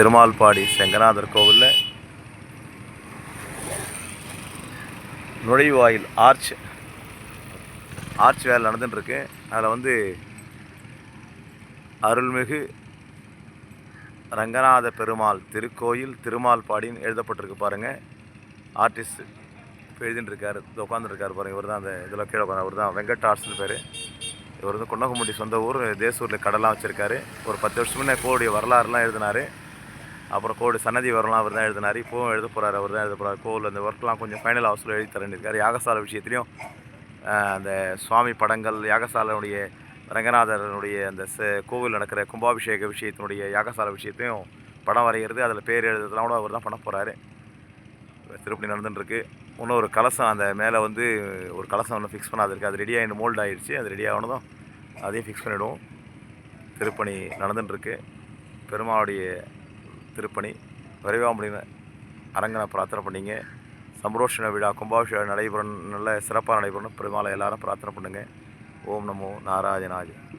திருமால்பாடி செங்கநாதர் கோவிலில் நுழைவாயில் ஆர்ச் வேலை நடந்துட்டுருக்கு. அதில் அருள்மிகு ரங்கநாத பெருமாள் திருக்கோயில் திருமால்பாடின்னு எழுதப்பட்டிருக்கு பாருங்கள். ஆர்டிஸ்ட் இப்போ எழுதிட்டுருக்காரு, உட்காந்துருக்காரு பாருங்கள். இவர் தான் அந்த இதில் கீழே உட்காந்து, அவர் தான் வெங்கட் ஆர்ட்ஸ்னு பேர். இவர் குன்னகுமுடி சொந்த ஊர். தேசூரில் கடலாம் வச்சுருக்காரு. ஒரு 10 வருஷம் முன்னே கோடி வரலாறுலாம் எழுதினார். அப்புறம் கோடி சன்னதி வரலாம் அவர் தான் எழுதினார். இப்போவும் எழுத போகிறார், அவர் தான் எழுத போகிறார். கோவில் அந்த ஒர்க்லாம் கொஞ்சம் ஃபைனல் ஹவுஸில் எழுதி தரேன்னிருக்கார். யாகசாலை விஷயத்துலையும் அந்த சுவாமி படங்கள், யாகசாலையுடைய ரங்கநாதனுடைய அந்த கோவில் நடக்கிற கும்பாபிஷேக விஷயத்தினுடைய யாகசாலை விஷயத்தையும் படம் வரைகிறது, அதில் பேர் எழுதுறதுலாம் கூட அவர் தான் பண்ண போகிறாரு. திருப்பணி நடந்துட்டுருக்கு. இன்னும் ஒரு கலசம் அந்த மேலே ஒரு கலசம் ஒன்று ஃபிக்ஸ் பண்ணாது இருக்குது. அது ரெடியாக இன்னும் மோல்ட் ஆகிடுச்சு. அது ரெடியாகனதும் அதையும் ஃபிக்ஸ் பண்ணிவிடுவோம். திருப்பணி நடந்துட்டுருக்கு. பெருமாளுடைய திருப்பணி விரைவாக முடியும். அரங்கனை பிரார்த்தனை பண்ணிங்க. சம்பரோஷண விழா கும்பாபிஷேகம் நடைபெறணும், நல்ல சிறப்பாக நடைபெறணும். பெருமாளை எல்லாரும் பிரார்த்தனை பண்ணுங்கள். ஓம் நமோ நாராயணாய.